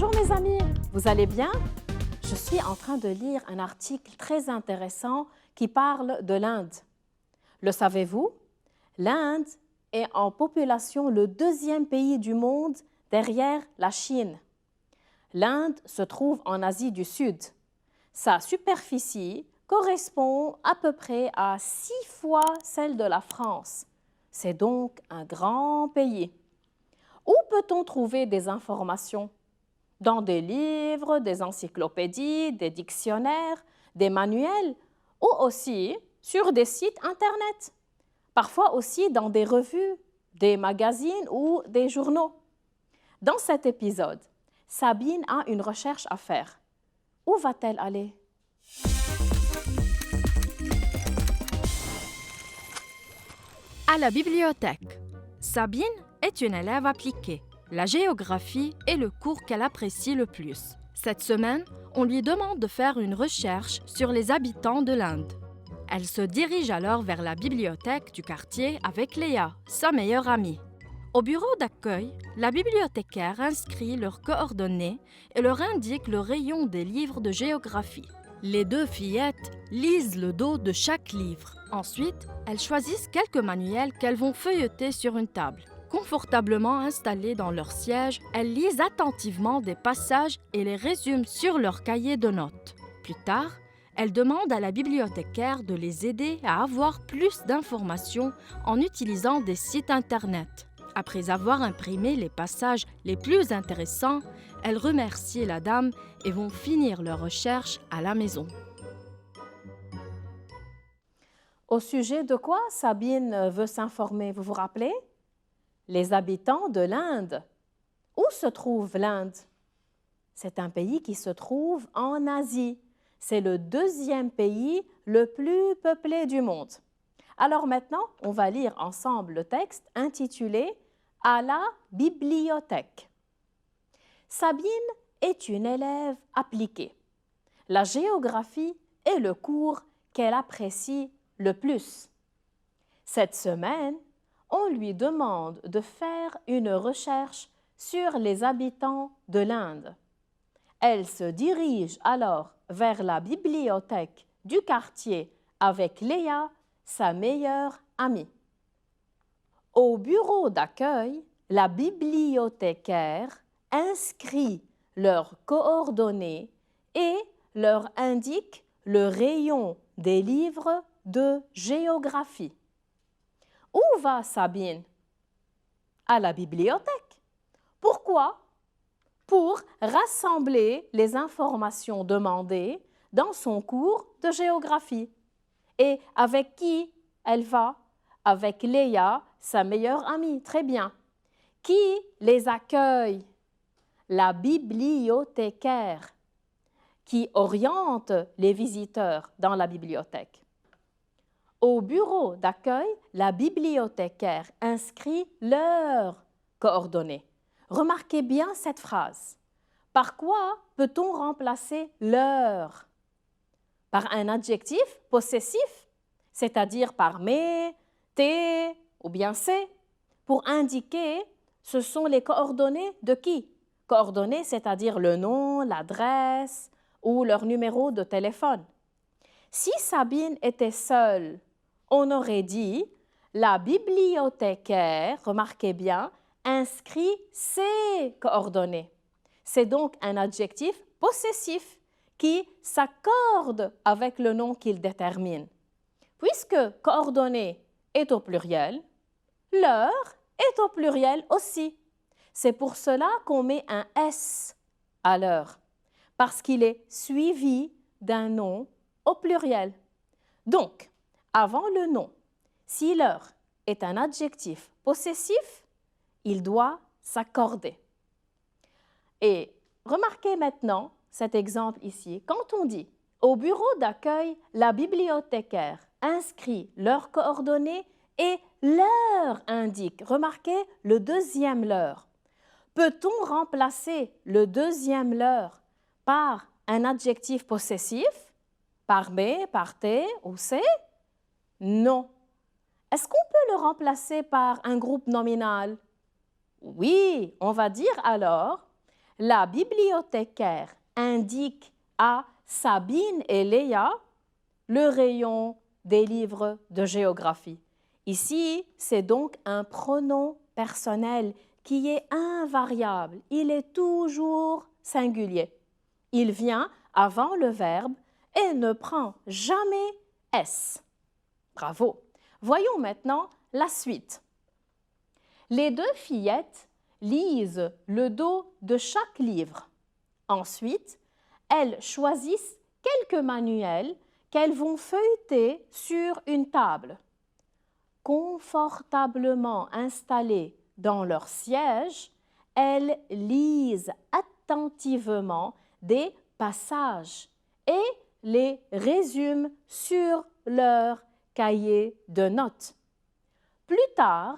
Bonjour mes amis, vous allez bien? Je suis en train de lire un article très intéressant qui parle de l'Inde. Le savez-vous? L'Inde est en population le deuxième pays du monde derrière la Chine. L'Inde se trouve en Asie du Sud. Sa superficie correspond à peu près à 6 fois celle de la France. C'est donc un grand pays. Où peut-on trouver des informations? Dans des livres, des encyclopédies, des dictionnaires, des manuels ou aussi sur des sites Internet. Parfois aussi dans des revues, des magazines ou des journaux. Dans cet épisode, Sabine a une recherche à faire. Où va-t-elle aller? À la bibliothèque. Sabine est une élève appliquée. La géographie est le cours qu'elle apprécie le plus. Cette semaine, on lui demande de faire une recherche sur les habitants de l'Inde. Elle se dirige alors vers la bibliothèque du quartier avec Léa, sa meilleure amie. Au bureau d'accueil, la bibliothécaire inscrit leurs coordonnées et leur indique le rayon des livres de géographie. Les deux fillettes lisent le dos de chaque livre. Ensuite, elles choisissent quelques manuels qu'elles vont feuilleter sur une table. Confortablement installées dans leur siège, elles lisent attentivement des passages et les résument sur leur cahier de notes. Plus tard, elles demandent à la bibliothécaire de les aider à avoir plus d'informations en utilisant des sites Internet. Après avoir imprimé les passages les plus intéressants, elles remercient la dame et vont finir leur recherche à la maison. Au sujet de quoi Sabine veut s'informer, vous vous rappelez? Les habitants de l'Inde. Où se trouve l'Inde? C'est un pays qui se trouve en Asie. C'est le deuxième pays le plus peuplé du monde. Alors maintenant, on va lire ensemble le texte intitulé « À la bibliothèque ». Sabine est une élève appliquée. La géographie est le cours qu'elle apprécie le plus. Cette semaine, on lui demande de faire une recherche sur les habitants de l'Inde. Elle se dirige alors vers la bibliothèque du quartier avec Léa, sa meilleure amie. Au bureau d'accueil, la bibliothécaire inscrit leurs coordonnées et leur indique le rayon des livres de géographie. Où va Sabine? À la bibliothèque. Pourquoi? Pour rassembler les informations demandées dans son cours de géographie. Et avec qui elle va? Avec Léa, sa meilleure amie. Très bien. Qui les accueille? La bibliothécaire qui oriente les visiteurs dans la bibliothèque. Au bureau d'accueil, la bibliothécaire inscrit leurs coordonnées. Remarquez bien cette phrase. Par quoi peut-on remplacer leur? Par un adjectif possessif, c'est-à-dire par mais, tes ou bien c'est, pour indiquer ce sont les coordonnées de qui? Coordonnées, c'est-à-dire le nom, l'adresse ou leur numéro de téléphone. Si Sabine était seule, on aurait dit la bibliothécaire, remarquez bien, inscrit ses coordonnées. C'est donc un adjectif possessif qui s'accorde avec le nom qu'il détermine. Puisque coordonnées est au pluriel, leur est au pluriel aussi. C'est pour cela qu'on met un S à leur, parce qu'il est suivi d'un nom au pluriel. Donc, avant le nom, si leur est un adjectif possessif, il doit s'accorder. Et remarquez maintenant cet exemple ici. Quand on dit « Au bureau d'accueil, la bibliothécaire inscrit leurs coordonnées et leur indique ». Remarquez le deuxième leur. Peut-on remplacer le deuxième leur par un adjectif possessif? Par « mais », par « tes » ou « c'est » ? Non. Est-ce qu'on peut le remplacer par un groupe nominal? Oui, on va dire alors la bibliothécaire indique à Sabine et Léa le rayon des livres de géographie. Ici, c'est donc un pronom personnel qui est invariable. Il est toujours singulier. Il vient avant le verbe et ne prend jamais S. Bravo. Voyons maintenant la suite. Les deux fillettes lisent le dos de chaque livre. Ensuite, elles choisissent quelques manuels qu'elles vont feuilleter sur une table. Confortablement installées dans leur siège, elles lisent attentivement des passages et les résument sur leur cahier de notes. Plus tard,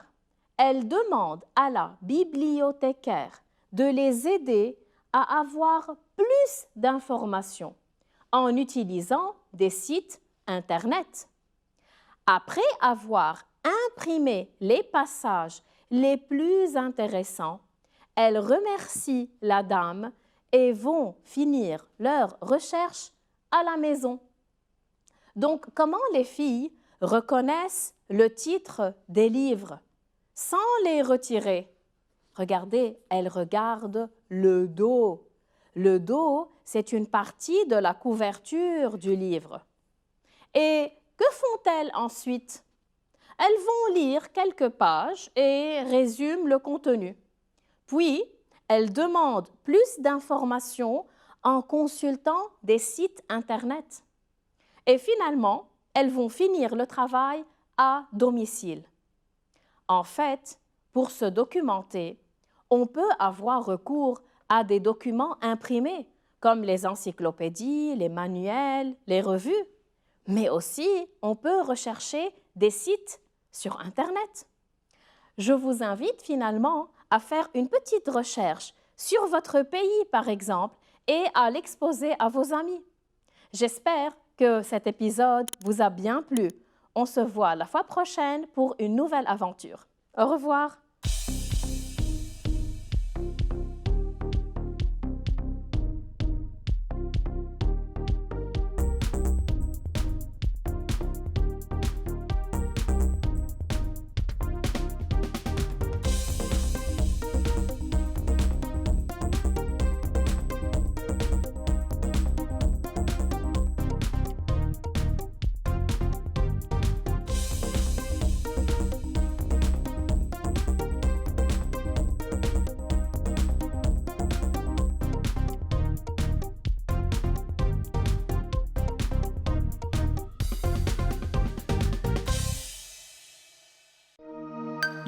elles demandent à la bibliothécaire de les aider à avoir plus d'informations en utilisant des sites Internet. Après avoir imprimé les passages les plus intéressants, elles remercient la dame et vont finir leur recherche à la maison. Donc, comment les filles reconnaissent le titre des livres sans les retirer? Regardez, elles regardent le dos. Le dos, c'est une partie de la couverture du livre. Et que font-elles ensuite? Elles vont lire quelques pages et résument le contenu. Puis, elles demandent plus d'informations en consultant des sites Internet. Et finalement, elles vont finir le travail à domicile. En fait, pour se documenter, on peut avoir recours à des documents imprimés, comme les encyclopédies, les manuels, les revues. Mais aussi, on peut rechercher des sites sur Internet. Je vous invite finalement à faire une petite recherche sur votre pays, par exemple, et à l'exposer à vos amis. J'espère que cet épisode vous a bien plu. On se voit la fois prochaine pour une nouvelle aventure. Au revoir.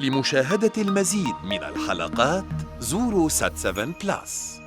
لمشاهدة المزيد من الحلقات زوروا سات7 بلس.